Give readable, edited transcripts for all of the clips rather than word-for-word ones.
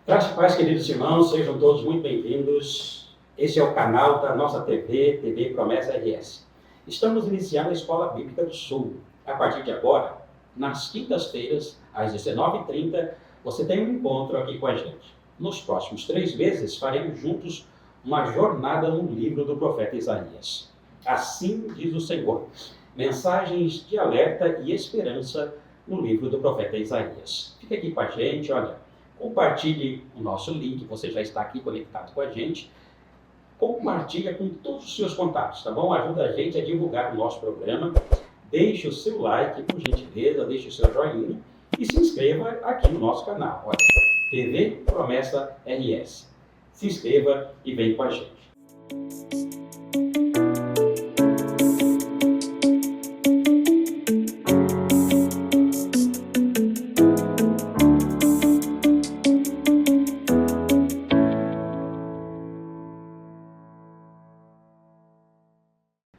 Graças e paz, queridos irmãos, sejam todos muito bem-vindos. Esse é o canal da nossa TV Promessa RS. Estamos iniciando a Escola Bíblica do Sul. A partir de agora, nas quintas-feiras, às 19h30, você tem um encontro aqui com a gente. Nos próximos 3 meses, faremos juntos uma jornada no livro do profeta Isaías. Assim diz o Senhor, mensagens de alerta e esperança no livro do profeta Isaías. Fique aqui com a gente, olha. Compartilhe o nosso link, você já está aqui conectado com a gente. Compartilha com todos os seus contatos, tá bom? Ajuda a gente a divulgar o nosso programa. Deixe o seu like, por gentileza, deixe o seu joinha e se inscreva aqui no nosso canal. Olha, TV Promessa RS. Se inscreva e vem com a gente.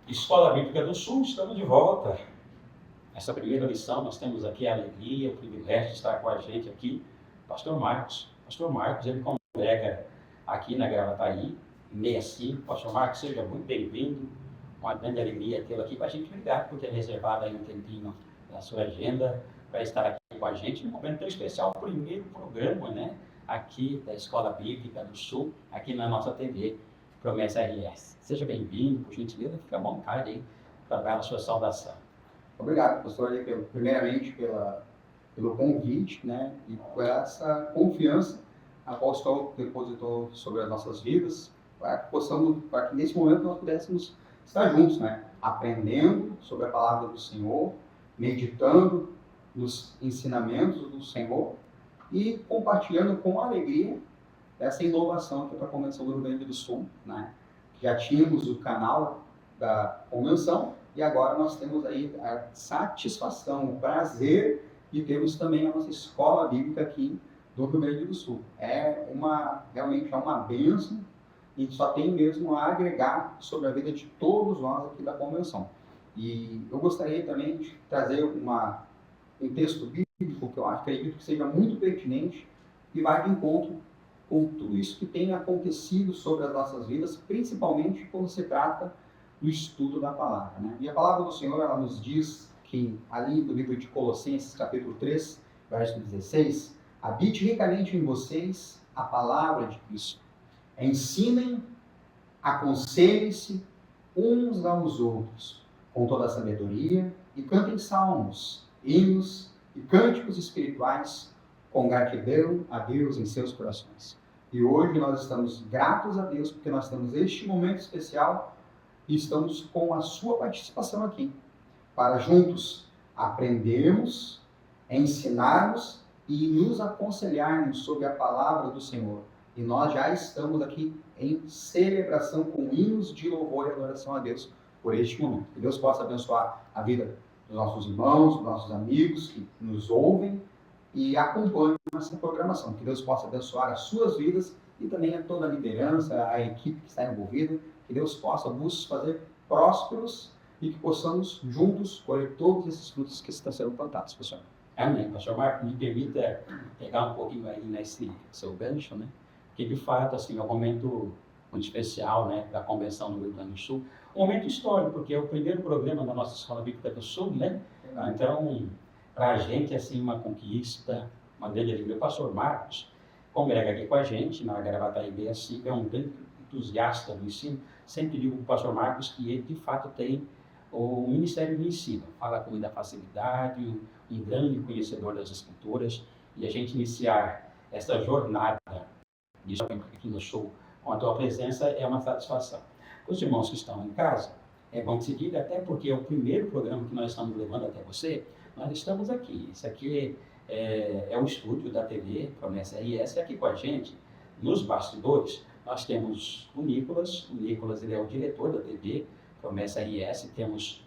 Escola Bíblica do Sul, estamos de volta. Essa primeira lição, nós temos aqui a alegria, o privilégio de estar com a gente aqui, Pastor Marcos. Pastor Marcos, ele congrega aqui na Gravataí, 65. Pastor Marcos, seja muito bem-vindo. Uma grande alegria tê-lo aqui com a gente. Obrigado por ter reservado aí um tempinho da sua agenda para estar aqui com a gente num momento tão especial, o primeiro programa, né, aqui da Escola Bíblica do Sul, aqui na nossa TV Promessa RS. Seja bem-vindo, por gentileza, fique à vontade aí para dar a sua saudação. Obrigado, pastor, primeiramente pelo convite, né, e por essa confiança a qual o Senhor depositou sobre as nossas vidas, para que nesse momento nós pudéssemos estar juntos, né, aprendendo sobre a palavra do Senhor, meditando nos ensinamentos do Senhor e compartilhando com alegria essa inovação aqui para a Convenção do Rio Grande do Sul, né? Já tínhamos o canal da convenção e agora nós temos aí a satisfação, o prazer de termos também a nossa escola bíblica aqui do Rio Grande do Sul. Realmente é uma bênção e só tem mesmo a agregar sobre a vida de todos nós aqui da convenção. E eu gostaria também de trazer um texto bíblico que eu acredito que seja muito pertinente e vai de encontro com tudo isso que tem acontecido sobre as nossas vidas, principalmente quando se trata do estudo da palavra, né? E a palavra do Senhor, ela nos diz que ali no livro de Colossenses, capítulo 3, verso 16, habite ricamente em vocês a palavra de Cristo. Ensinem, aconselhem-se uns aos outros com toda a sabedoria e cantem salmos, hinos e cânticos espirituais com gratidão a Deus em seus corações. E hoje nós estamos gratos a Deus porque nós temos este momento especial e estamos com a sua participação aqui, para juntos aprendermos, ensinarmos e nos aconselharmos sobre a palavra do Senhor. E nós já estamos aqui em celebração com hinos de louvor e adoração a Deus por este momento. Que Deus possa abençoar a vida dos nossos irmãos, dos nossos amigos que nos ouvem e acompanhe essa programação. Que Deus possa abençoar as suas vidas e também a toda a liderança, a equipe que está envolvida. Que Deus possa nos fazer prósperos e que possamos juntos colher todos esses frutos que estão sendo plantados, pessoal. Amém. Pastor Marcos, me permita pegar um pouquinho aí nesse seu gancho, né? Porque, de fato, assim, é um momento muito especial, né, da Convenção do Rio Grande do Sul. Um momento histórico, porque é o primeiro programa da nossa Escola Bíblica do Sul, né? Então, para a gente, assim, uma conquista, uma grande alegria. O pastor Marcos congrega aqui com a gente na Gravataí 65, é um grande entusiasta do ensino. Sempre digo para o pastor Marcos que ele, de fato, tem o Ministério do Ensino. Fala com muita facilidade, um grande conhecedor das Escrituras. E a gente iniciar essa jornada de aqui no Sul com a tua presença é uma satisfação. Os irmãos que estão em casa, é bom que se diga, até porque é o primeiro programa que nós estamos levando até você. Nós estamos aqui. Isso aqui é o estúdio da TV Promessa RS. Aqui com a gente, nos bastidores, nós temos o Nicolas. O Nicolas, ele é o diretor da TV Promessa RS. Temos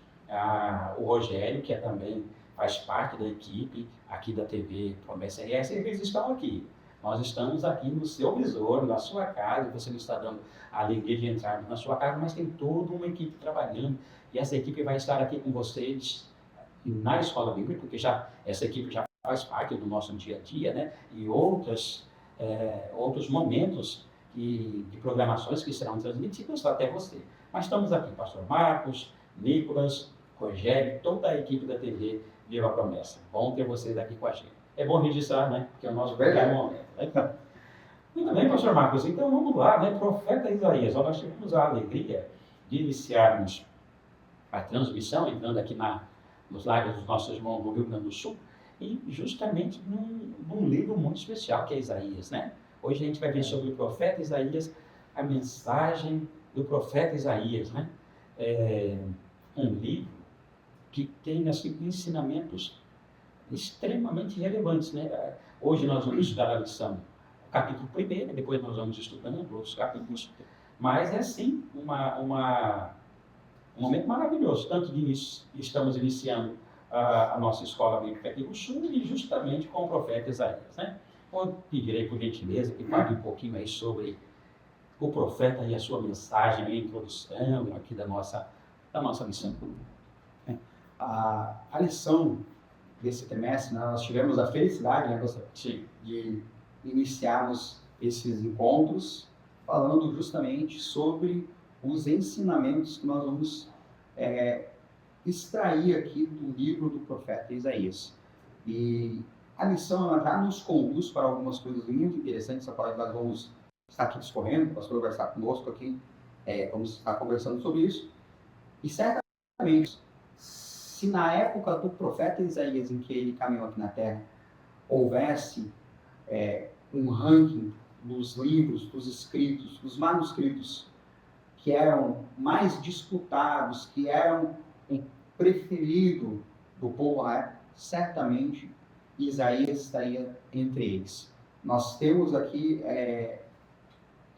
o Rogério, que também faz parte da equipe aqui da TV Promessa RS. Eles estão aqui. Nós estamos aqui no seu visor, na sua casa. Você não está dando a alegria de entrar na sua casa, mas tem toda uma equipe trabalhando. E essa equipe vai estar aqui com vocês na Escola Bíblica, porque essa equipe já faz parte do nosso dia a dia, né? E outras outros momentos de programações que serão transmitidas até você. Mas estamos aqui, pastor Marcos, Nicolas, Rogério, toda a equipe da TV Viva a Promessa. Bom ter vocês aqui com a gente. É bom registrar, né? Porque é o nosso primeiro momento. Né? Muito bem, pastor Marcos. Então vamos lá, né? Profeta Isaías. Nós tivemos a alegria de iniciarmos a transmissão, entrando aqui nos lares dos nossos irmãos do Rio Grande do Sul, e justamente num livro muito especial que é Isaías, né? Hoje a gente vai ver sobre o profeta Isaías, a mensagem do profeta Isaías, né? Um livro que tem assim, ensinamentos extremamente relevantes, né? Hoje nós vamos estudar a lição, o capítulo 1, depois nós vamos estudando outros capítulos, mas é sim um momento maravilhoso, tanto de estamos iniciando a nossa escola bíblica aqui no Sul e justamente com o profeta Isaías, né? Eu pedirei por gentileza que fale um pouquinho aí sobre o profeta e a sua mensagem, a introdução aqui da nossa lição. A lição desse trimestre, nós tivemos a felicidade, né, de iniciarmos esses encontros falando justamente sobre os ensinamentos que nós vamos extrair aqui do livro do profeta Isaías. E a lição ela já nos conduz para algumas coisas muito interessantes, a qual nós vamos estar aqui discorrendo, o pastor vai estar conosco aqui, vamos estar conversando sobre isso. E certamente, se na época do profeta Isaías, em que ele caminhou aqui na Terra, houvesse um ranking dos livros, dos escritos, dos manuscritos que eram mais disputados, que eram o preferido do povo, certamente Isaías estaria entre eles. Nós temos aqui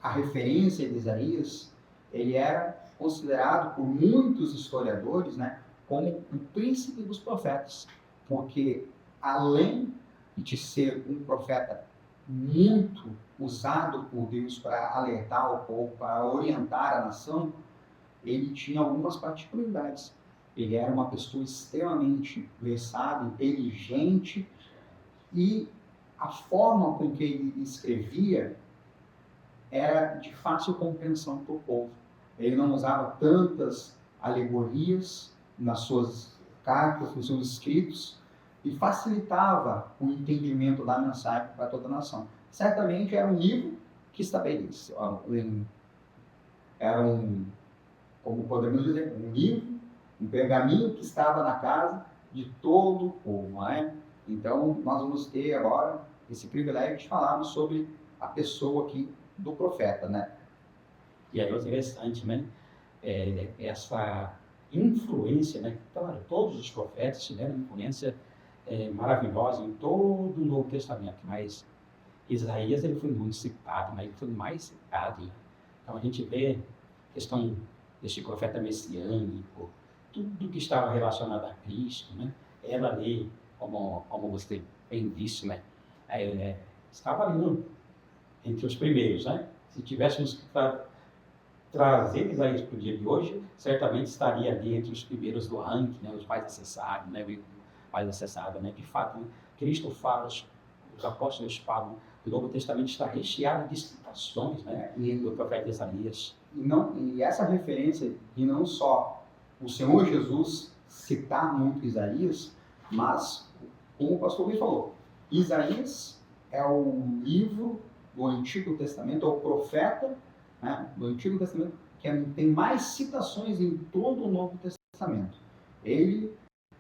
a referência de Isaías, ele era considerado por muitos historiadores, né, como o príncipe dos profetas, porque além de ser um profeta muito usado por Deus para alertar o povo, para orientar a nação, ele tinha algumas particularidades. Ele era uma pessoa extremamente versada, inteligente, e a forma com que ele escrevia era de fácil compreensão para o povo. Ele não usava tantas alegorias nas suas cartas, nos seus escritos, e facilitava o entendimento da mensagem para toda a nação. Certamente era um livro que estabelece, era como podemos dizer, um livro, um pergaminho que estava na casa de todo o povo, não é? Então, nós vamos ter agora esse privilégio de falarmos sobre a pessoa aqui do profeta, né? E aí é interessante, né? Essa influência, né? Claro, todos os profetas tiveram influência maravilhosa em todo o Novo Testamento, mas Isaías ele foi muito citado, né? Ele foi mais citado. Então a gente vê a questão deste profeta messiânico, tudo que estava relacionado a Cristo, né? Ela ali, como você bem disse, né? Estava ali entre os primeiros, né? Se tivéssemos que trazer Isaías para o dia de hoje, certamente estaria ali entre os primeiros do ranking, né? Os mais acessados, né? Mais acessado, né? De fato, Cristo fala, os apóstolos falam, o Novo Testamento está recheado de citações, né? Do profeta Isaías. E essa referência de não só o Senhor Jesus citar muito Isaías, mas, como o pastor Luiz falou, Isaías é o livro do Antigo Testamento, é o profeta, né, do Antigo Testamento que tem mais citações em todo o Novo Testamento. Ele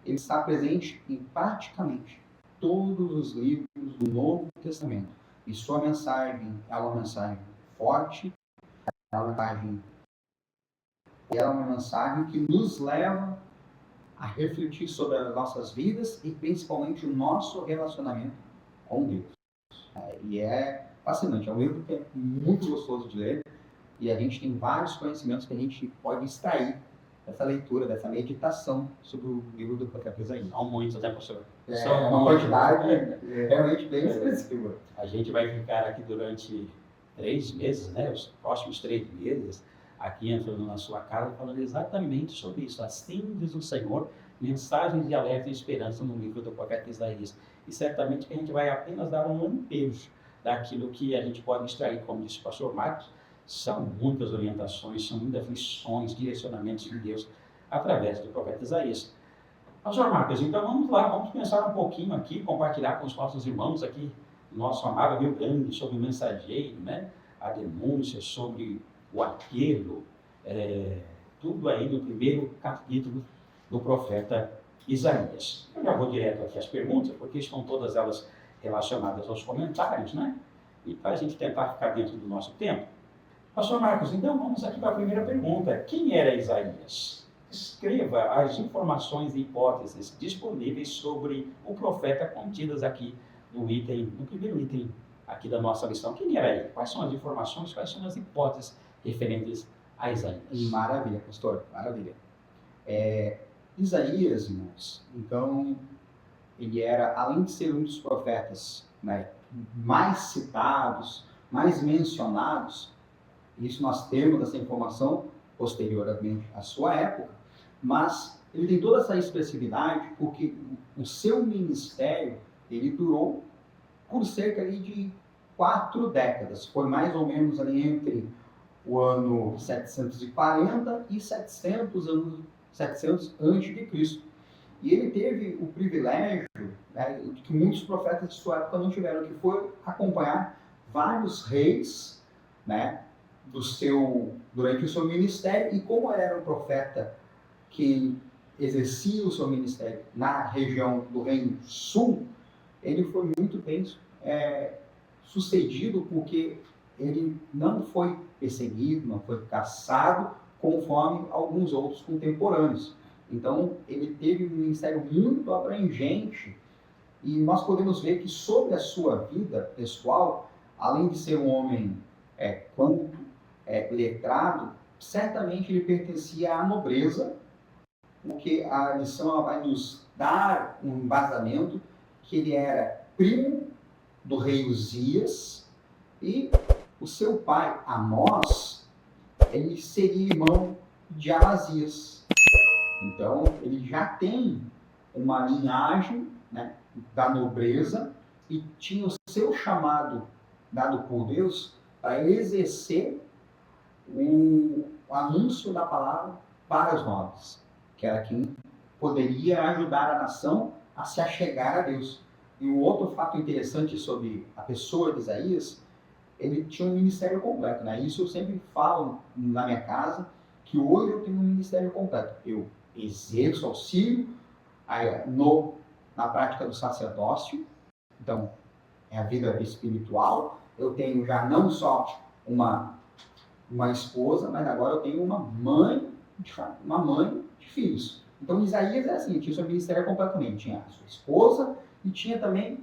está presente em praticamente todos os livros do Novo Testamento. E sua mensagem é uma mensagem forte, é uma mensagem que nos leva a refletir sobre as nossas vidas e principalmente o nosso relacionamento com Deus. E é fascinante, é um livro que é muito gostoso de ler e a gente tem vários conhecimentos que a gente pode extrair dessa leitura, dessa meditação sobre o livro do profeta Isaías. São muitos, né, professor? É uma quantidade realmente bem expressiva. A gente vai ficar aqui durante 3 meses, né, os próximos 3 meses, aqui entrando na sua casa, falando exatamente sobre isso. Assim diz o Senhor, mensagens de alerta e esperança no livro do profeta Isaías. E certamente que a gente vai apenas dar um lampejo daquilo que a gente pode extrair, como disse o pastor Marcos, são muitas orientações, são muitas lições, direcionamentos de Deus através do profeta Isaías. Pastor Marcos, então vamos lá, vamos pensar um pouquinho aqui, compartilhar com os nossos irmãos aqui, nosso amado Rio Grande, sobre o mensageiro, né? A denúncia sobre o apelo, tudo aí no primeiro capítulo do profeta Isaías. Eu já vou direto aqui às perguntas, porque estão todas elas relacionadas aos comentários, né? E para a gente tentar ficar dentro do nosso tempo. Pastor Marcos, então vamos aqui para a primeira pergunta. Quem era Isaías? Escreva as informações e hipóteses disponíveis sobre o profeta contidas aqui no primeiro item aqui da nossa lição. Quem era ele? Quais são as informações, quais são as hipóteses referentes a Isaías? Maravilha, pastor, maravilha. Isaías, irmãos, então, ele era, além de ser um dos profetas, né, mais citados, mais mencionados, isso nós temos essa informação posteriormente à sua época, mas ele tem toda essa expressividade porque o seu ministério, ele durou por cerca ali de 4 décadas. Foi mais ou menos ali entre o ano 740 e 700 antes de Cristo. E ele teve o privilégio, né, que muitos profetas de sua época não tiveram, que foi acompanhar vários reis, né, durante o seu ministério. E como ele era um profeta que exercia o seu ministério na região do Reino Sul, ele foi muito bem sucedido, porque ele não foi perseguido, não foi caçado, conforme alguns outros contemporâneos. Então, ele teve um ministério muito abrangente, e nós podemos ver que sobre a sua vida pessoal, além de ser um homem letrado, certamente ele pertencia à nobreza, porque a lição ela vai nos dar um embasamento que ele era primo do rei Uzias, e o seu pai, Amós, ele seria irmão de Amazias. Então, ele já tem uma linhagem, né, da nobreza, e tinha o seu chamado dado por Deus para exercer o anúncio da palavra para os nobres, que era quem poderia ajudar a nação a se achegar a Deus. E um outro fato interessante sobre a pessoa de Isaías, ele tinha um ministério completo, né? Isso eu sempre falo na minha casa, que hoje eu tenho um ministério completo. Eu exerço auxílio na prática do sacerdócio, então é a vida espiritual. Eu tenho já não só uma esposa, mas agora eu tenho uma mãe de filhos. Então Isaías é assim, tinha o seu ministério completamente, tinha a sua esposa e tinha também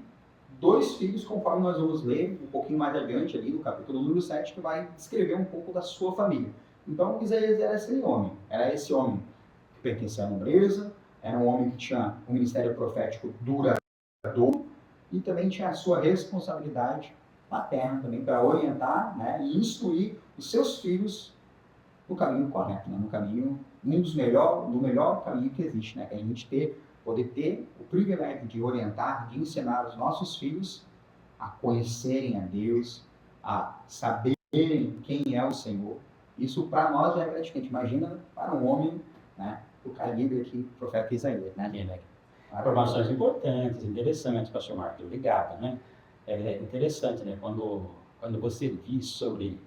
2 filhos, conforme nós vamos ler um pouquinho mais adiante ali no capítulo número 7, que vai descrever um pouco da sua família. Então Isaías era esse homem que pertencia à nobreza, era um homem que tinha um ministério profético duradouro e também tinha a sua responsabilidade paterna também para orientar, né, e instruir os seus filhos no caminho correto, né, no caminho, no melhor caminho que existe, né, que a gente poder ter o privilégio de orientar, de ensinar os nossos filhos a conhecerem a Deus, a saberem quem é o Senhor. Isso para nós já é gratificante. Imagina para um homem, né, o calibre aqui, o profeta Isaías, né? Informações importantes, interessantes, pastor Marcos, obrigado, né? É interessante, né, quando você diz sobre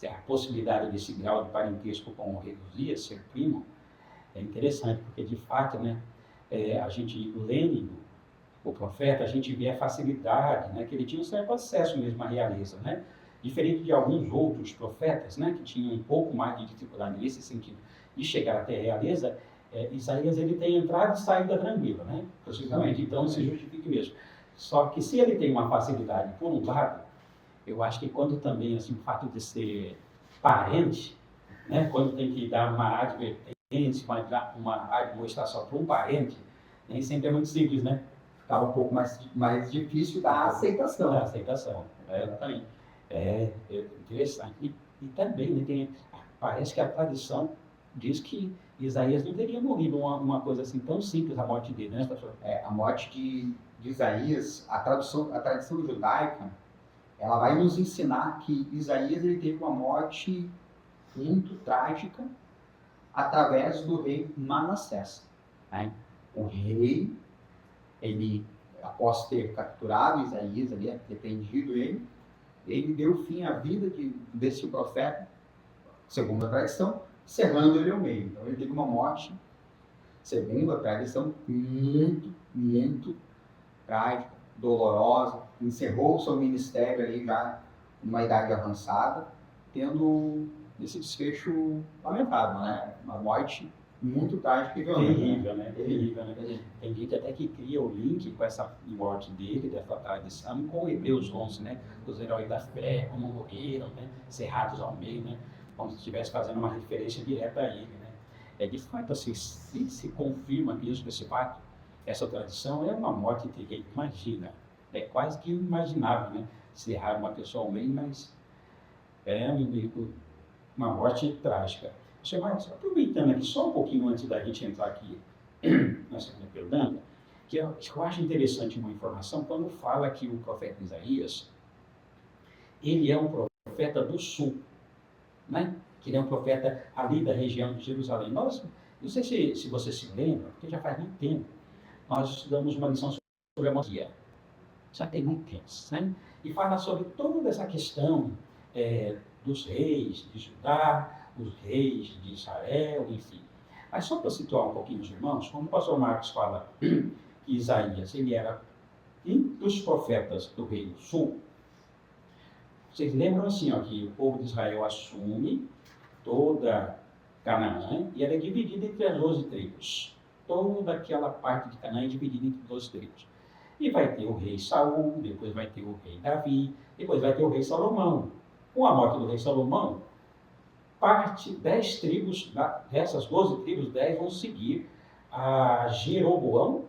a possibilidade desse grau de parentesco com o rei Uzias, ser primo, é interessante, porque de fato, né, a gente lendo o profeta, a gente vê a facilidade, né, que ele tinha um certo acesso mesmo à realeza, né? Diferente de alguns outros profetas, né, que tinham um pouco mais de dificuldade nesse sentido de chegar até a realeza. Isaías ele tem entrada e saída tranquila, né? Possivelmente, então se justifique mesmo. Só que se ele tem uma facilidade por um lado, eu acho que quando também assim, o fato de ser parente, né, quando tem que dar uma advertência, uma admoestação para um parente, nem sempre é muito simples, né? Ficava um pouco mais difícil da aceitação. Da aceitação, também. É interessante. E também, né, parece que a tradição diz que Isaías não teria morrido uma coisa assim tão simples, a morte dele, né, pastor? A morte de Isaías, a tradição judaica, ela vai nos ensinar que Isaías ele teve uma morte muito trágica através do rei Manassés. Né? O rei, ele, após ter capturado Isaías, ter prendido ele deu fim à vida desse profeta, segundo a tradição, cerrando ele ao meio. Então ele teve uma morte, segundo a tradição, muito, muito trágica, dolorosa, encerrou o seu ministério ali já numa idade avançada, tendo esse desfecho lamentável, né? Uma morte muito trágica e violenta. Terrível, né? Terrível, né? Tem gente até que cria o link com essa morte dele, dessa tradição, com Hebreus 11, né? Os heróis da fé, como morreram, né? Cerrados ao meio, né? Como se estivesse fazendo uma referência direta a ele, né? De fato, assim, se confirma mesmo esse fato, essa tradição é uma morte terrível. Imagina, é quase que inimaginável, né? Cerrar uma pessoa ao meio, mas é uma morte trágica. Mas aproveitando aqui só um pouquinho antes da gente entrar aqui na segunda pergunta, que eu acho interessante uma informação, quando fala que o profeta Isaías, ele é um profeta do sul, né? Que ele é um profeta ali da região de Jerusalém. Nós, não sei se você se lembra, porque já faz muito tempo, nós estudamos uma lição sobre a monarquia. Já tem muito tempo, né? E fala sobre toda essa questão dos reis de Judá, os reis de Israel, enfim. Mas só para situar um pouquinho os irmãos, como o pastor Marcos fala que Isaías, ele era um dos profetas do Reino Sul. Vocês lembram assim, ó, que o povo de Israel assume toda Canaã e ela é dividida entre as 12 tribos. Toda aquela parte de Canaã é dividida entre 12 tribos. E vai ter o rei Saul, depois vai ter o rei Davi, depois vai ter o rei Salomão. Com a morte do rei Salomão, 10 tribos, dessas 12 tribos, 10 vão seguir a Jeroboão,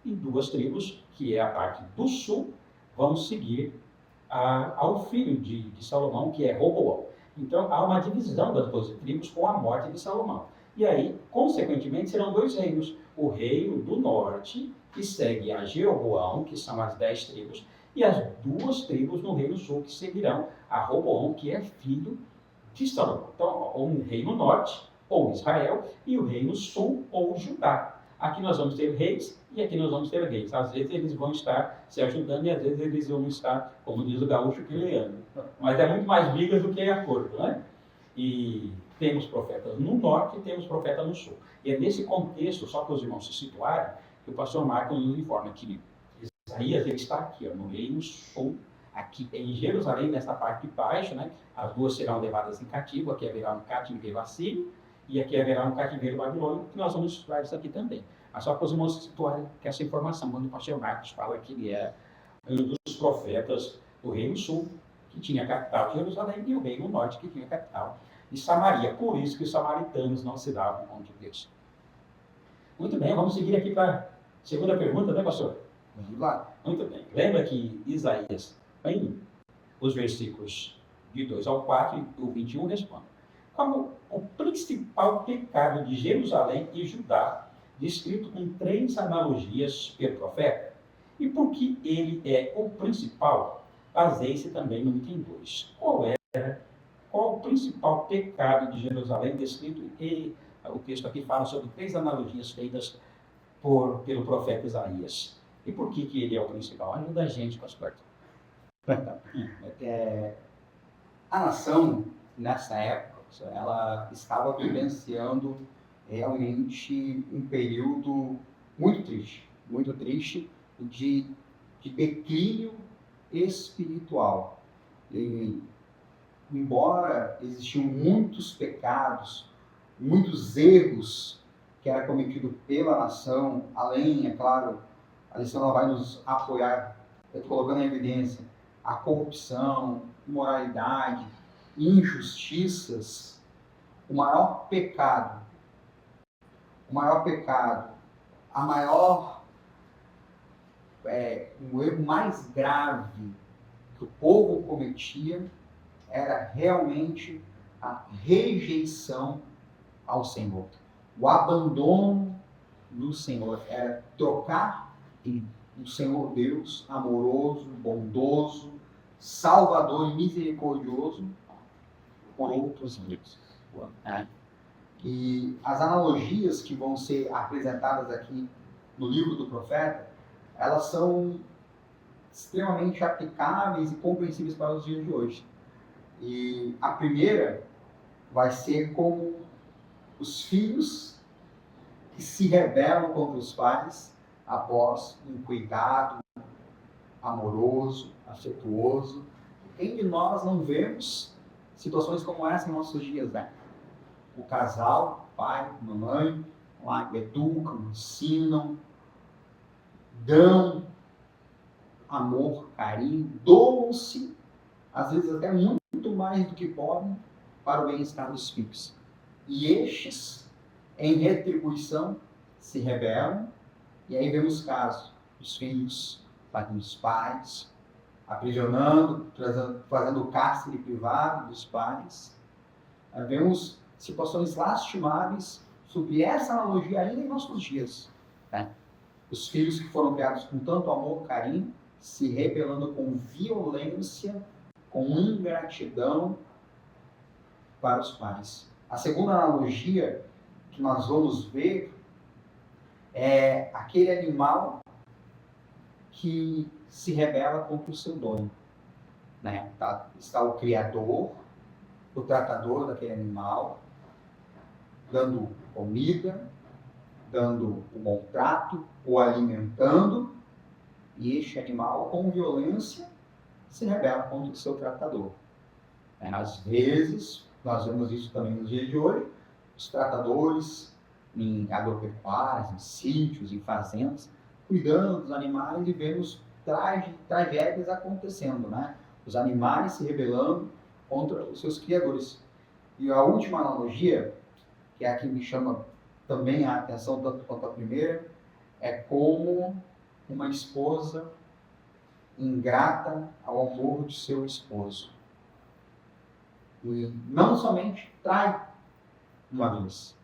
e 2 tribos, que é a parte do sul, vão seguir ao filho de Salomão, que é Roboão. Então, há uma divisão das 12 tribos com a morte de Salomão. E aí, consequentemente, serão 2 reinos. O reino do norte, que segue a Jeroboão, que são as 10 tribos, e as 2 tribos no reino sul, que seguirão a Roboão, que é filho de Salomão. Então, o reino norte, ou Israel, e o reino sul, ou Judá. Aqui nós vamos ter reis, e aqui nós vamos ter reis. Às vezes eles vão estar se ajudando, e às vezes eles vão estar, como diz o gaúcho, peleando. Mas é muito mais brigas do que acordo, né? E temos profetas no norte e temos profetas no sul. E é nesse contexto, só para os irmãos se situarem, que o pastor Marcos nos informa que Isaías ele está aqui, ó, no reino sul, aqui em Jerusalém, nessa parte de baixo, né? As 2 serão levadas em cativo, aqui haverá um cativeiro assírio, e aqui haverá um cativeiro babilônico, que nós vamos estudar isso aqui também. Mas só para os irmãos situarem que essa informação, quando o pastor Marcos fala que ele é um dos profetas do reino sul, que tinha a capital de Jerusalém, e o reino norte, que tinha a capital de Samaria. Por isso que os samaritanos não se davam com Deus. Muito bem, vamos seguir aqui para a segunda pergunta, né, pastor? Vamos lá. Muito bem. Lembra que Isaías, em os versículos de 2 ao 4 e o 21 responde: como o principal pecado de Jerusalém e Judá, descrito com 3 analogias pelo profeta, e por que ele é o principal, baseie-se também no item 2. Qual o principal pecado de Jerusalém descrito? E o texto aqui fala sobre 3 analogias feitas pelo profeta Isaías. E por que ele é o principal? Ajuda a gente, pastor. A nação, nessa época, ela estava vivenciando realmente um período muito triste de declínio espiritual. E, embora existiam muitos pecados, muitos erros que eram cometidos pela nação, além, é claro, a lição ela vai nos apoiar, colocando em evidência a corrupção, imoralidade, injustiças. O maior pecado, o erro mais grave que o povo cometia era realmente a rejeição ao Senhor. O abandono do Senhor era trocar um Senhor Deus amoroso, bondoso, salvador e misericordioso com outros amigos. E as analogias que vão ser apresentadas aqui no livro do profeta, elas são extremamente aplicáveis e compreensíveis para os dias de hoje. E a primeira vai ser como os filhos que se rebelam contra os pais após um cuidado amoroso, afetuoso. Quem de nós não vemos situações como essa em nossos dias, né? O casal, pai, mamãe, lá educam, ensinam, dão amor, carinho, doam-se, às vezes até muito mais do que podem, para o bem-estar dos filhos. E estes, em retribuição, se rebelam, e aí vemos casos dos filhos batendo os pais, aprisionando, fazendo cárcere privado dos pais. Aí vemos situações lastimáveis sobre essa analogia ainda em nossos dias. Né? Os filhos que foram criados com tanto amor, carinho, se rebelando com violência, com ingratidão para os pais. A segunda analogia que nós vamos ver é aquele animal que se rebela contra o seu dono. Né? Está o criador, o tratador daquele animal, dando comida, dando o bom trato, o alimentando, e este animal, com violência, se rebela contra o seu tratador. Às vezes, nós vemos isso também nos dias de hoje, os tratadores em agropecuárias, em sítios, em fazendas, cuidando dos animais, e vemos tragédias acontecendo, né? Os animais se rebelando contra os seus criadores. E a última analogia, que é a que me chama também a atenção tanto quanto a primeira, é como uma esposa ingrata ao amor de seu esposo. E não somente trai uma vez,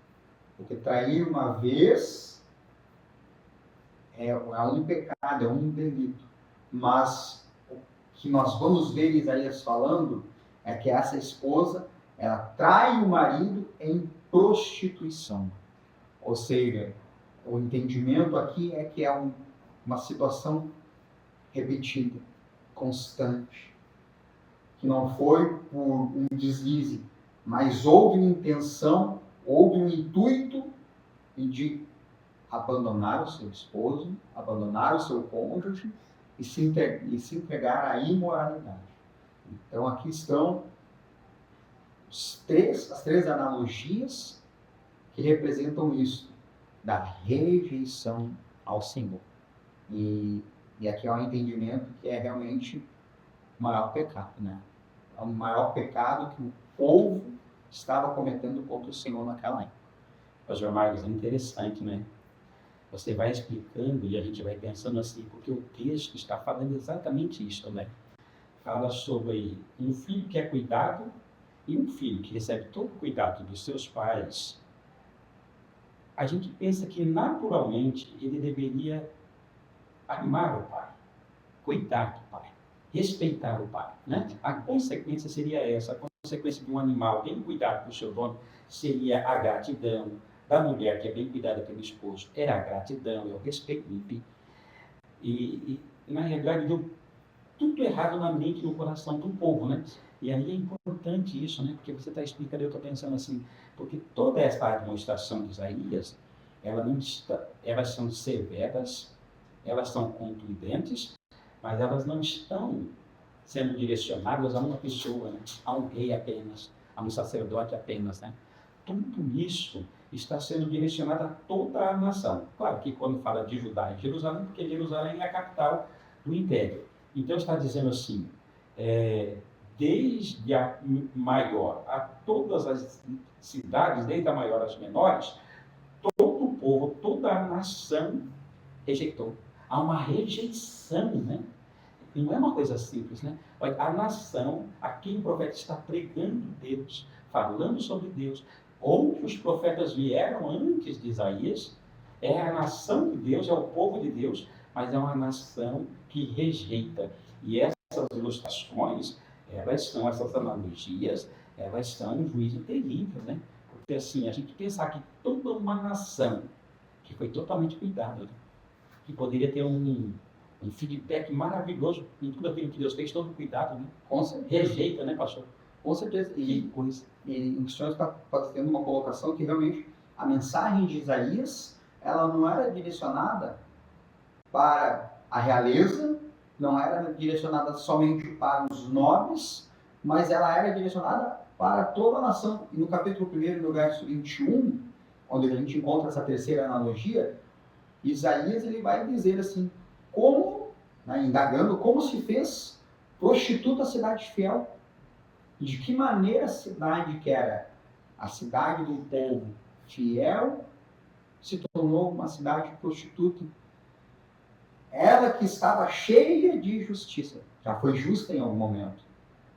porque trair uma vez é um pecado, é um delito. Mas o que nós vamos ver Isaías falando é que essa esposa, ela trai o marido em prostituição. Ou seja, o entendimento aqui é que é uma situação repetida, constante, que não foi por um deslize, mas houve uma intenção, houve um intuito de abandonar o seu esposo, abandonar o seu cônjuge e se entregar à imoralidade. Então aqui estão as três analogias que representam isso, da rejeição ao Senhor. E aqui é um entendimento que é realmente o maior pecado, né? É o maior pecado que o povo estava cometendo contra o Senhor naquela época. Pastor Marcos, é interessante, né? Você vai explicando e a gente vai pensando assim, porque o texto está falando exatamente isso, né? Fala sobre um filho que é cuidado e um filho que recebe todo o cuidado dos seus pais. A gente pensa que naturalmente ele deveria amar o pai, cuidar do pai, respeitar o pai, né? A consequência seria essa, a consequência de um animal bem cuidado do seu dono seria a gratidão, da mulher que é bem cuidada pelo esposo era a gratidão, é o respeito. E na realidade deu tudo errado na mente e no coração do povo, né? E aí é importante isso, né? Porque você está explicando, eu estou pensando assim, porque toda essa administração de Isaías, elas são severas, elas são contundentes, mas elas não estão sendo direcionadas a uma pessoa, né? A um rei apenas, a um sacerdote apenas, né? Tudo isso está sendo direcionado a toda a nação. Claro que quando fala de Judá e Jerusalém, porque Jerusalém é a capital do Império. Então está dizendo assim, desde a maior a todas as cidades, desde a maior às menores, todo o povo, toda a nação rejeitou. Há uma rejeição, né? E não é uma coisa simples, né? A nação, aqui o profeta está pregando Deus, falando sobre Deus. Outros profetas vieram antes de Isaías, é a nação de Deus, é o povo de Deus, mas é uma nação que rejeita. E essas ilustrações, essas analogias, elas são um juízo terrível, né? Porque assim, a gente pensar que toda uma nação que foi totalmente cuidada, né? Que poderia ter um feedback maravilhoso em tudo aquilo que Deus fez, todo cuidado, né? Com certeza. Rejeita, né, pastor? Com certeza. Que coisa. E o senhor está fazendo uma colocação que realmente a mensagem de Isaías, ela não era direcionada para a realeza, não era direcionada somente para os nobres, mas ela era direcionada para toda a nação. E no capítulo 1, no verso 21, onde a gente encontra essa terceira analogia, Isaías ele vai dizer assim, como, né, indagando, como se fez prostituta a cidade fiel. De que maneira a cidade que era a cidade do povo fiel se tornou uma cidade prostituta. Ela que estava cheia de justiça, já foi justa em algum momento,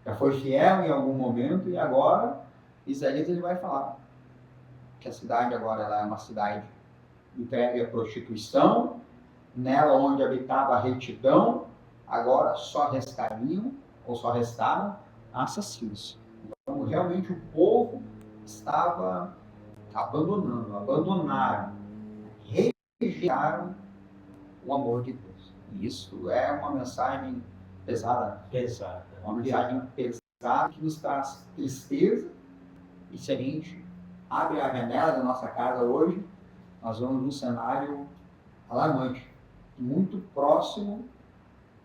já foi fiel em algum momento, e agora Isaías ele vai falar que a cidade agora ela é uma cidade entregue à prostituição, nela onde habitava a retidão, agora só restaram assassinos. Então, realmente o povo estava abandonaram, rejeitaram o amor de Deus. E isso é uma mensagem pesada. Uma mensagem pesada que nos traz tristeza. E se a gente abre a janela da nossa casa hoje, nós vamos num cenário alarmante, muito próximo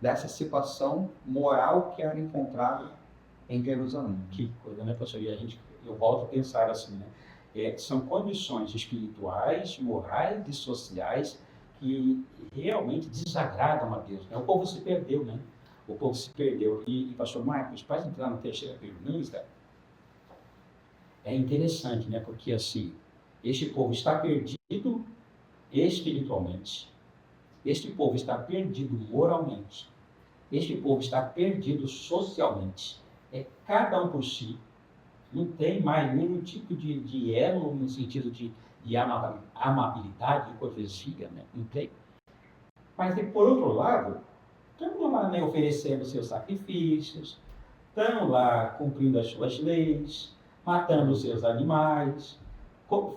dessa situação moral que era encontrada em Jerusalém. Que coisa, né, pastor? E eu volto a pensar assim, né? São condições espirituais, morais e sociais que realmente desagradam a Deus, né? O povo se perdeu, né? O povo se perdeu. E pastor Marcos, para entrar na terceira pergunta, é interessante, né? Porque assim, este povo está perdido espiritualmente. Este povo está perdido moralmente. Este povo está perdido socialmente. Cada um por si. Não tem mais nenhum tipo de elo no sentido de amabilidade, de cortesia, né? Não tem. Mas, por outro lado, estão lá, né, oferecendo seus sacrifícios, estão lá cumprindo as suas leis, matando os seus animais,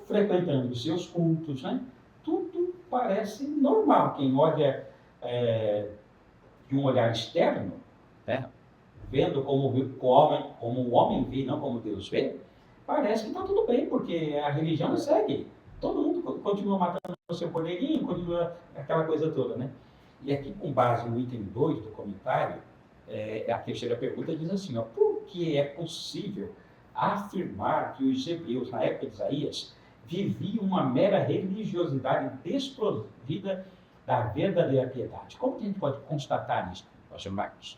frequentando os seus cultos, né? Tudo parece normal. Quem olha de um olhar externo, né? Vendo como o homem vê, não como Deus vê, parece que está tudo bem, porque a religião segue. Todo mundo continua matando o seu cordeirinho, continua aquela coisa toda, né? E aqui, com base no item 2 do comentário, a terceira pergunta diz assim, ó, por que é possível afirmar que os hebreus, na época de Isaías, viviam uma mera religiosidade desprovida da verdadeira piedade? Como que a gente pode constatar isso, pastor Marcos?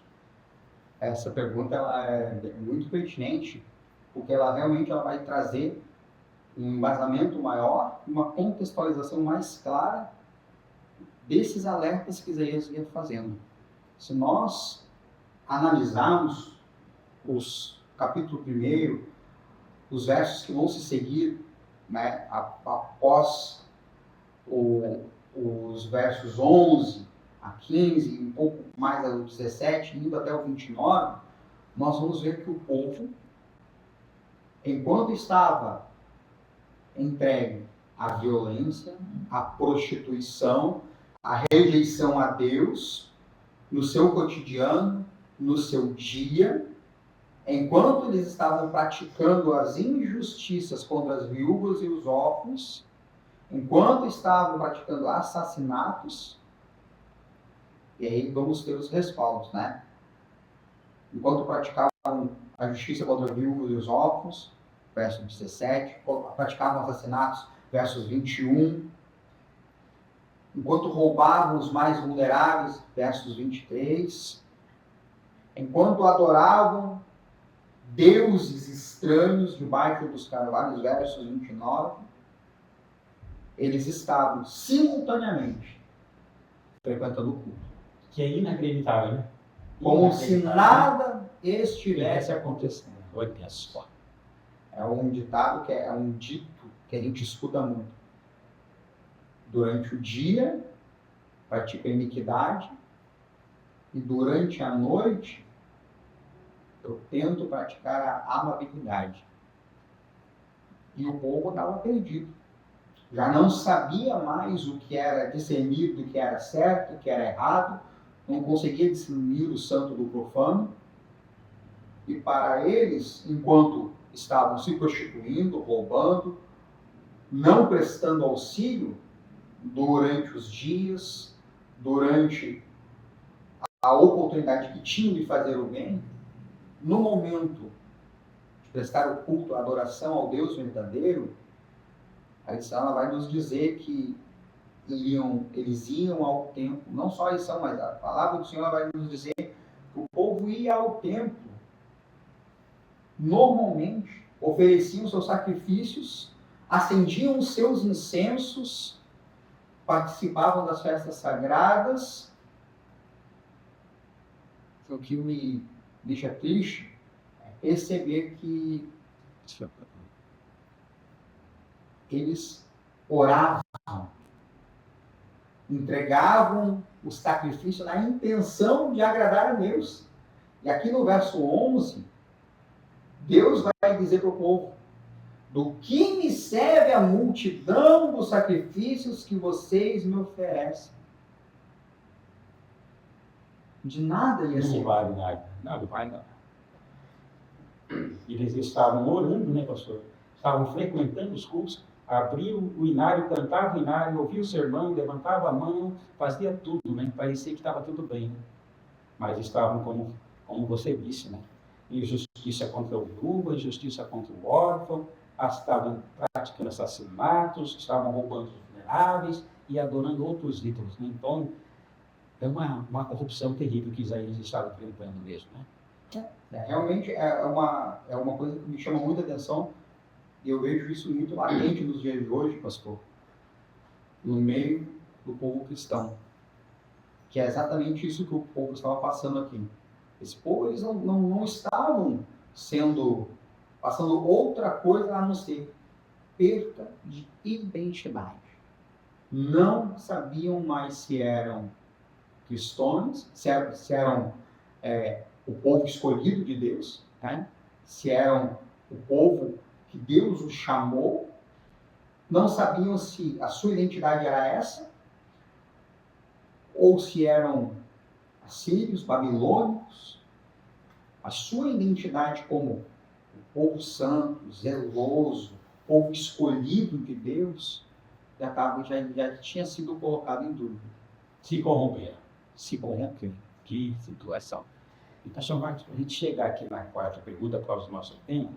Essa pergunta ela é muito pertinente, porque ela realmente vai trazer um embasamento maior, uma contextualização mais clara desses alertas que Isaías ia fazendo. Se nós analisarmos os capítulo 1, os versos que vão se seguir, né, após os versos 11 a 15, um pouco mais ao 17, indo até o 29, nós vamos ver que o povo, enquanto estava entregue à violência, à prostituição, à rejeição a Deus, no seu cotidiano, no seu dia, enquanto eles estavam praticando as injustiças contra as viúvas e os órfãos, enquanto estavam praticando assassinatos, e aí vamos ter os respaldos, né? Enquanto praticavam a justiça contra os viúvos e os órfãos, verso 17, praticavam assassinatos, versos 21, enquanto roubavam os mais vulneráveis, versos 23, enquanto adoravam deuses estranhos debaixo dos carvalhos, versos 29, eles estavam simultaneamente frequentando o culto. Que é inacreditável, né? Como se nada estivesse acontecendo. Olha só. É um ditado é um dito que a gente escuta muito. Durante o dia, pratico a iniquidade e durante a noite eu tento praticar a amabilidade. E o povo estava perdido. Já não sabia mais o que era discernir do que era certo, o que era errado, não conseguia discernir o santo do profano. E para eles, enquanto estavam se prostituindo, roubando, não prestando auxílio durante os dias, durante a oportunidade que tinham de fazer o bem, no momento de prestar o culto, a adoração ao Deus verdadeiro, a lição ela vai nos dizer que eles iam ao templo, não só a lição, mas a palavra do Senhor vai nos dizer que o povo ia ao templo, normalmente, ofereciam seus sacrifícios, acendiam os seus incensos, participavam das festas sagradas. O que me deixa triste é perceber que eles oravam, entregavam o sacrifício na intenção de agradar a Deus. E aqui no verso 11, Deus vai dizer para o povo: do que me serve a multidão dos sacrifícios que vocês me oferecem? De nada ia ser. Não vale nada. Nada vai nada. Eles estavam orando, né, pastor? Estavam frequentando os cultos, abriam o inário, cantavam o inário, ouviam o sermão, levantavam a mão, fazia tudo, né? Parecia que estava tudo bem. Né? Mas estavam, como você disse, né? Injustiça contra o viúvo, injustiça contra o órfão, estavam praticando assassinatos, estavam roubando os vulneráveis e adorando outros ídolos. Né? Então, é uma corrupção terrível que Isaías estava enfrentando mesmo. Né? Realmente é uma coisa que me chama muita atenção, e eu vejo isso muito latente nos dias de hoje, pastor, no meio do povo cristão, que é exatamente isso que o povo estava passando aqui. Esse povo, eles não estavam passando outra coisa a não ser perda de identidade. Não sabiam mais se eram cristãos, se eram o povo escolhido de Deus, tá? Se eram o povo que Deus os chamou, não sabiam se a sua identidade era essa, ou se eram assírios, babilônicos. A sua identidade como o povo santo, zeloso, povo escolhido de Deus, já tinha sido colocado em dúvida. Se corromper. Se corromper. Que situação. Então, Sr. Marcos, para a gente chegar aqui na quarta pergunta, por causa do nosso tempo,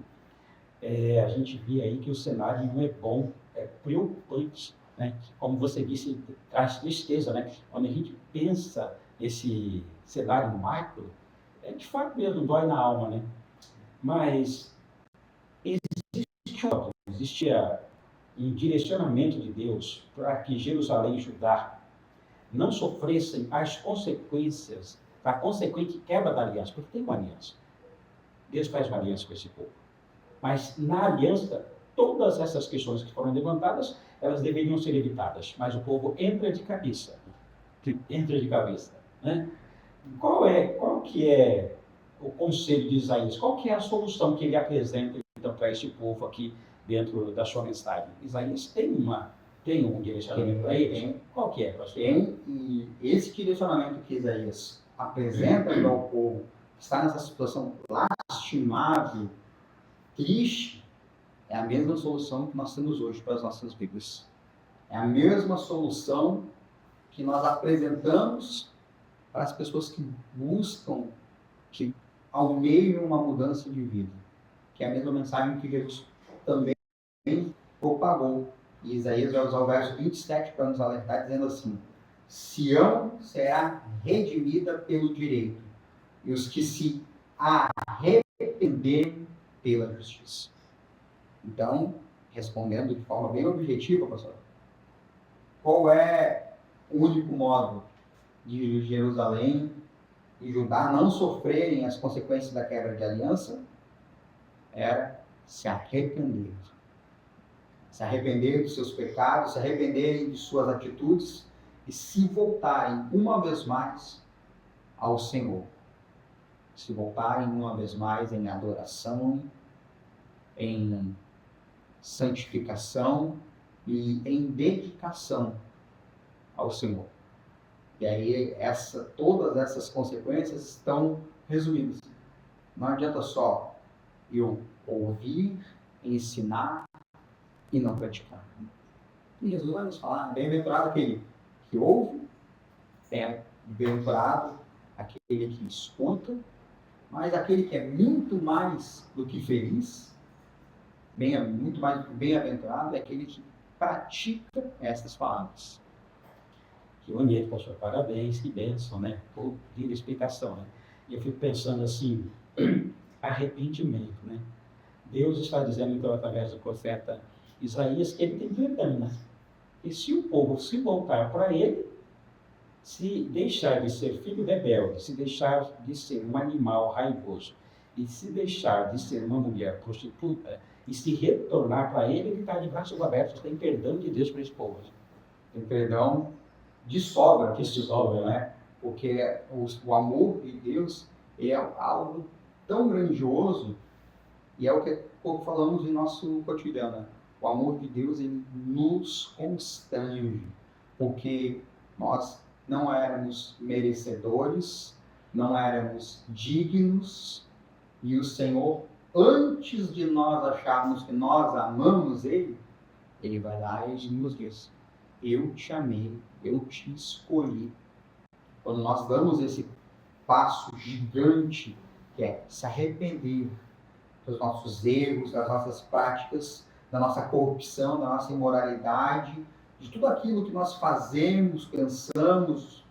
a gente vê aí que o cenário não é bom, é preocupante. Né? Como você disse, traz tristeza. Né? Quando a gente pensa nesse cenário macro, de fato mesmo dói na alma. Né? Mas existe um direcionamento de Deus para que Jerusalém e Judá não sofressem as consequências da consequente quebra da aliança, porque tem uma aliança. Deus faz uma aliança com esse povo. Mas na aliança, todas essas questões que foram levantadas, elas deveriam ser evitadas. Mas o povo entra de cabeça. Né? Qual que é o conselho de Isaías? Qual que é a solução que ele apresenta então, para esse povo aqui dentro da sua mensagem? Isaías tem um direcionamento para eles? Qual que é, pastor? Tem, e esse direcionamento que Isaías apresenta ao povo, que está nessa situação lastimável, triste, é a mesma solução que nós temos hoje para as nossas vidas. É a mesma solução que nós apresentamos para as pessoas que buscam, que almejam uma mudança de vida. Que é a mesma mensagem que Jesus também propagou. E Isaías vai usar o verso 27 para nos alertar, dizendo assim: Sião será redimida pelo direito, e os que se arrependerem pela justiça. Então, respondendo de forma bem objetiva, pastor, qual é o único modo de Jerusalém e Judá não sofrerem as consequências da quebra de aliança? Era se arrepender. Se arrepender dos seus pecados, se arrependerem de suas atitudes e se voltarem uma vez mais ao Senhor. Se voltarem uma vez mais em adoração, em santificação e em dedicação ao Senhor. E aí todas essas consequências estão resumidas. Não adianta só eu ouvir, ensinar e não praticar. E Jesus vai nos falar, bem-aventurado aquele que ouve, bem-aventurado aquele que escuta, mas aquele que é muito mais do que feliz, muito mais do que bem-aventurado, é aquele que pratica essas palavras. Que bonito, pastor, parabéns, que bênção, né? Por vir explicação, né? E eu fico pensando assim, arrependimento, né? Deus está dizendo, então, através do profeta Isaías, que ele tem perdão, né? E se o povo se voltar para ele, se deixar de ser filho rebelde, se deixar de ser um animal raivoso, e se deixar de ser uma mulher prostituta, e se retornar para ele, ele está de braços abertos, tem perdão de Deus para esse povo. Tem perdão de sobra, Que se sobra, né? Porque o amor de Deus é algo tão grandioso, e é o que pouco falamos em nosso cotidiano, né? O amor de Deus, ele nos constrange, porque nós não éramos merecedores, não éramos dignos, e o Senhor, antes de nós acharmos que nós amamos Ele, Ele vai lá e nos diz, eu te amei, eu te escolhi. Quando nós damos esse passo gigante, que é se arrepender dos nossos erros, das nossas práticas, da nossa corrupção, da nossa imoralidade, de tudo aquilo que nós fazemos, pensamos,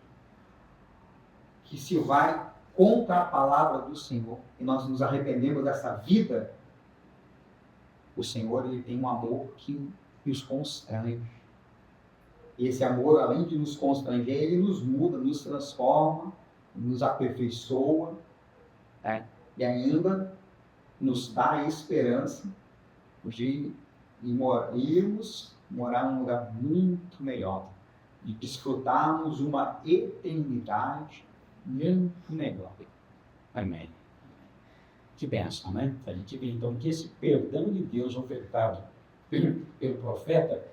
que se vai contra a palavra do Senhor, e nós nos arrependemos dessa vida, o Senhor, ele tem um amor que nos constrange. E esse amor, além de nos constranger, ele nos muda, nos transforma, nos aperfeiçoa, né? E ainda nos dá a esperança de irmos morar num lugar muito melhor, de desfrutarmos uma eternidade muito melhor. Amém. Que bênção, né? A gente vê então que esse perdão de Deus ofertado pelo profeta,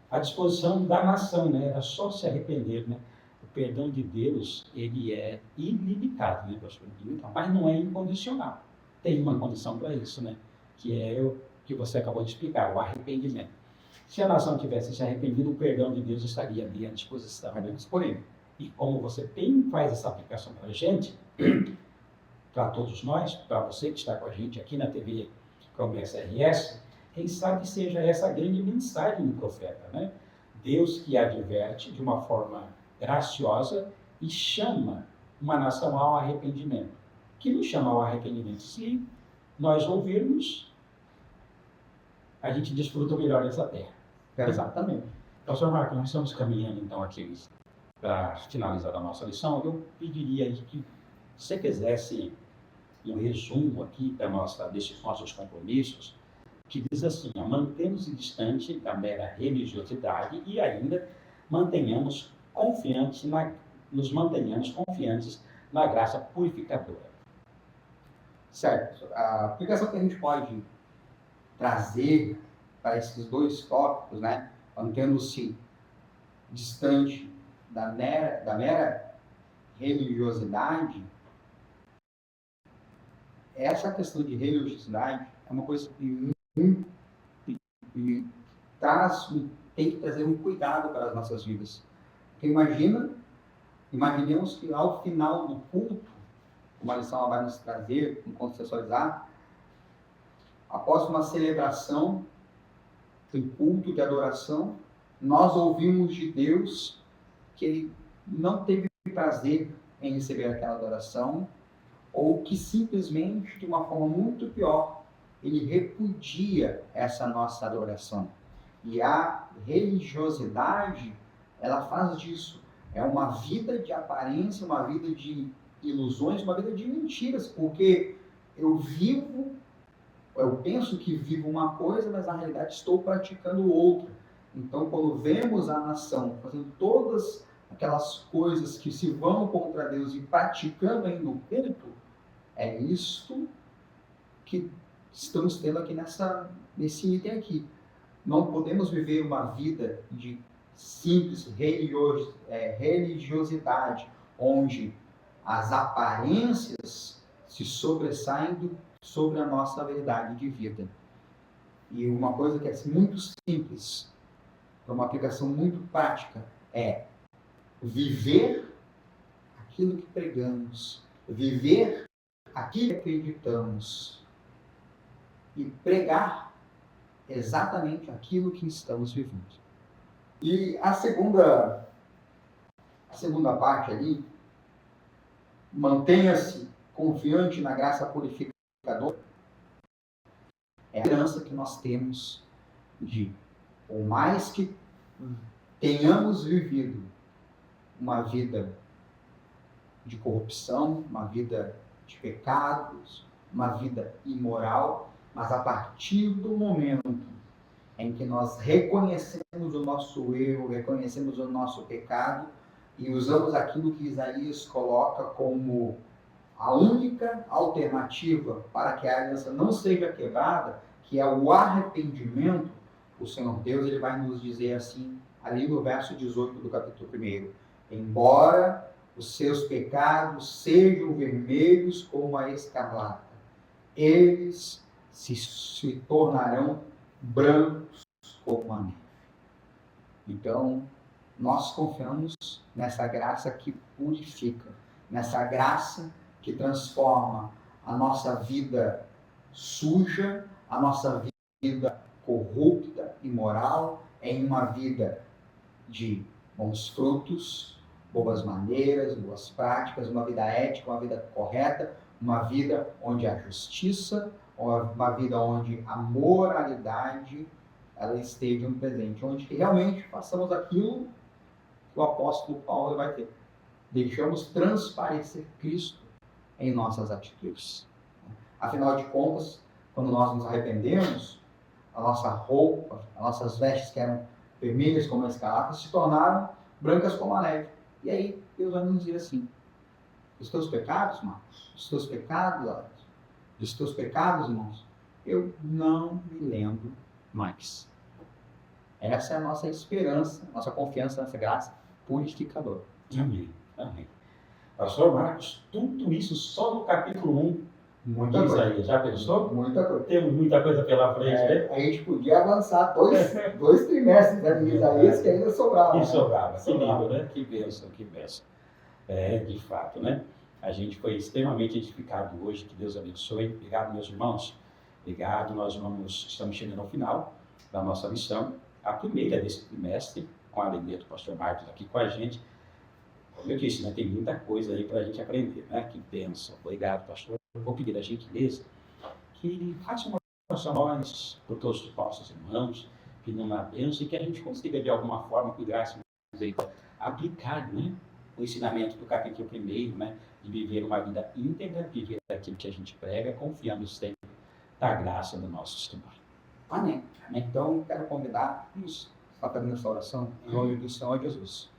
à disposição da nação, né? Era só se arrepender, né? O perdão de Deus, ele é ilimitado, né, pastor? Mas não é incondicional. Tem uma condição para isso, né? Que é o que você acabou de explicar, o arrependimento. Se a nação tivesse se arrependido, o perdão de Deus estaria ali à disposição, né? Disponível. E como você faz essa aplicação para a gente, para todos nós, para você que está com a gente aqui na TV Promessa RS, quem sabe seja essa a grande mensagem do profeta, né? Deus que adverte de uma forma graciosa e chama uma nação ao arrependimento. Que nos chama ao arrependimento? Se nós ouvirmos, a gente desfruta melhor dessa terra. Exatamente. Pastor Marco, nós estamos caminhando então aqui para finalizar a nossa lição. Eu pediria aí que você fizesse um resumo aqui desses nossos compromissos, que diz assim, mantemos-se distante da mera religiosidade e ainda nos mantenhamos confiantes na graça purificadora. Certo. A aplicação que a gente pode trazer para esses dois tópicos, né, mantendo-se distante da mera religiosidade, essa questão de religiosidade é uma coisa que tem que trazer um cuidado para as nossas vidas. Porque imaginemos que ao final do culto, como a lição vai nos trazer, nos contextualizar, após uma celebração, um culto de adoração, nós ouvimos de Deus que Ele não teve prazer em receber aquela adoração, ou que simplesmente, de uma forma muito pior, Ele repudia essa nossa adoração. E a religiosidade, ela faz disso. É uma vida de aparência, uma vida de ilusões, uma vida de mentiras, porque eu penso que vivo uma coisa, mas na realidade estou praticando outra. Então, quando vemos a nação fazendo todas aquelas coisas que se vão contra Deus e praticando ainda o pecado, é isto que estamos tendo aqui nesse item aqui. Não podemos viver uma vida de simples religiosidade, onde as aparências se sobressaem sobre a nossa verdade de vida. E uma coisa que é muito simples, uma aplicação muito prática, é viver aquilo que pregamos, viver aquilo que acreditamos e pregar exatamente aquilo que estamos vivendo. E a segunda parte ali, mantenha-se confiante na graça purificadora, é a esperança que nós temos de, por mais que tenhamos vivido uma vida de corrupção, uma vida de pecados, uma vida imoral, mas a partir do momento em que nós reconhecemos o nosso erro, reconhecemos o nosso pecado e usamos aquilo que Isaías coloca como a única alternativa para que a aliança não seja quebrada, que é o arrependimento, o Senhor Deus ele vai nos dizer assim, ali no verso 18 do capítulo 1, embora os seus pecados sejam vermelhos como a escarlata, eles se tornarão brancos como a neve. Então, nós confiamos nessa graça que purifica, nessa graça que transforma a nossa vida suja, a nossa vida corrupta, imoral, em uma vida de bons frutos, boas maneiras, boas práticas, uma vida ética, uma vida correta, uma vida onde a justiça, uma vida onde a moralidade ela esteja presente, onde realmente façamos aquilo que o apóstolo Paulo vai ter. Deixamos transparecer Cristo em nossas atitudes. Afinal de contas, quando nós nos arrependemos, a nossa roupa, as nossas vestes que eram vermelhas como a escarlata, se tornaram brancas como a neve. E aí Deus vai nos dizer assim, os teus pecados, Marcos, os teus pecados, Alex, os teus pecados, irmãos, eu não me lembro mais. Essa é a nossa esperança, nossa confiança nessa graça purificadora. Amém. Amém. Pastor Marcos, tudo isso só no capítulo 1 de Isaías. Já pensou? Muita coisa. Temos muita coisa pela frente, né? A gente podia avançar dois trimestres da Isaías que ainda sobrava. Que sobrava. Que lindo, né? Que bênção, que bênção. É, de fato, né? A gente foi extremamente edificado hoje. Que Deus abençoe. Obrigado, meus irmãos. Obrigado. Nós estamos chegando ao final da nossa lição. A primeira desse trimestre, com a alegria do pastor Marcos aqui com a gente. Como eu disse, né, tem muita coisa aí para a gente aprender, né? Que bênção. Obrigado, pastor. Eu vou pedir a gentileza que ele faça uma oração a nós, por todos os nossos irmãos, pedindo uma bênção e que a gente consiga, de alguma forma, com graça, aplicar, né, o ensinamento do capítulo 1, né, de viver uma vida íntegra, viver aquilo que a gente prega, confiando sempre na graça do nosso Senhor. Amém. Então, quero convidar-nos a fazer essa oração em nome do Senhor Jesus.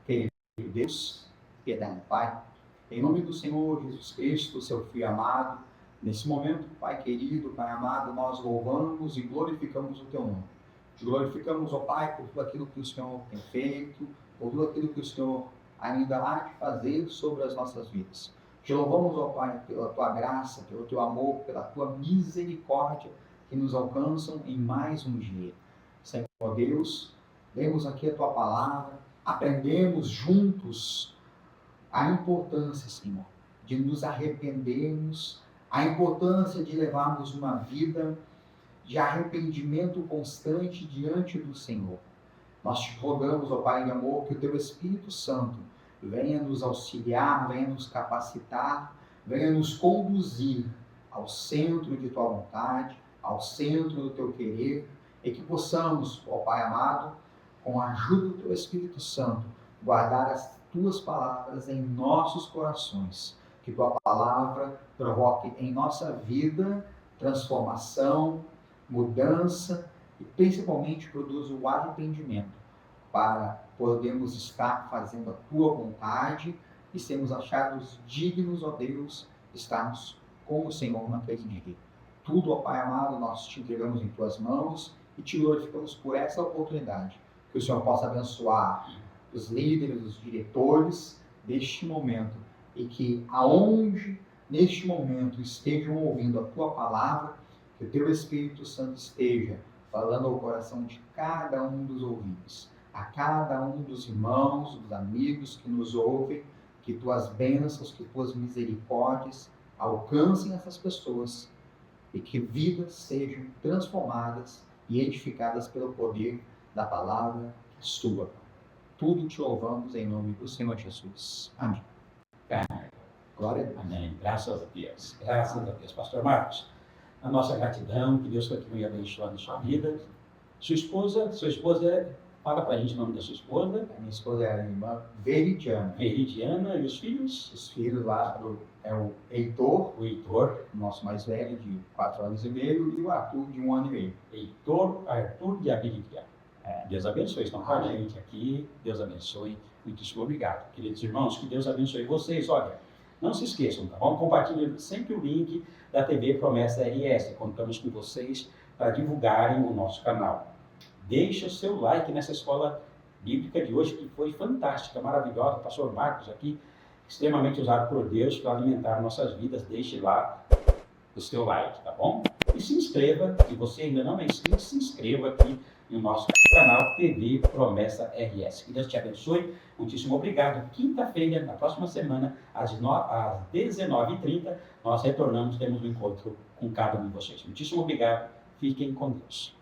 Querido Deus, eterno Pai, em nome do Senhor Jesus Cristo, seu Filho amado, nesse momento, Pai querido, Pai amado, nós louvamos e glorificamos o Teu nome. Te glorificamos, ó Pai, por tudo aquilo que o Senhor tem feito, por tudo aquilo que o Senhor ainda há de fazer sobre as nossas vidas. Te louvamos, ó Pai, pela Tua graça, pelo Teu amor, pela Tua misericórdia que nos alcançam em mais um dia. Senhor Deus, lemos aqui a Tua palavra, aprendemos juntos a importância, Senhor, de nos arrependermos, a importância de levarmos uma vida de arrependimento constante diante do Senhor. Nós te rogamos, ó Pai de amor, que o Teu Espírito Santo venha nos auxiliar, venha nos capacitar, venha nos conduzir ao centro de Tua vontade, ao centro do Teu querer, e que possamos, ó Pai amado, com a ajuda do Teu Espírito Santo, guardar as Tuas palavras em nossos corações, que Tua palavra provoque em nossa vida transformação, mudança e principalmente produza o arrependimento para podermos estar fazendo a tua vontade e sermos achados dignos, ó Deus, de estarmos com o Senhor na presença dele. Tudo, ó Pai amado, nós te entregamos em tuas mãos e te glorificamos por essa oportunidade. Que o Senhor possa abençoar os líderes, os diretores deste momento e que aonde neste momento estejam ouvindo a tua palavra, que o teu Espírito Santo esteja falando ao coração de cada um dos ouvintes, a cada um dos irmãos, dos amigos que nos ouvem, que tuas bênçãos, que tuas misericórdias alcancem essas pessoas e que vidas sejam transformadas e edificadas pelo poder da palavra sua. Tudo te louvamos em nome do Senhor Jesus. Amém. Glória a Deus. Amém. Graças a Deus. Graças a Deus. Pastor Marcos, a nossa gratidão, que Deus continue abençoando a sua vida. Sua esposa, fala pra gente o nome da sua esposa. A minha esposa é a irmã Veridiana. Veridiana, e os filhos? Os filhos lá é o Heitor, O Heitor. nosso mais velho, de 4 anos e meio, e o Arthur, de 1 ano e meio. Heitor, Arthur e a Veridiana. Deus abençoe, estão com a Amém. gente aqui. Deus abençoe. Muitíssimo obrigado. Queridos irmãos, que Deus abençoe vocês. Olha, não se esqueçam, tá bom? Compartilhem sempre o link da TV Promessa RS. Contamos com vocês para divulgarem o nosso canal. Deixe o seu like nessa escola bíblica de hoje, que foi fantástica, maravilhosa. Pastor Marcos aqui, extremamente usado por Deus para alimentar nossas vidas. Deixe lá o seu like, tá bom? E se inscreva, se você ainda não é inscrito, se inscreva aqui no nosso canal TV Promessa RS. Que Deus te abençoe. Muitíssimo obrigado. Quinta-feira, na próxima semana, às 19h30, nós retornamos, temos um encontro com cada um de vocês. Muitíssimo obrigado. Fiquem com Deus.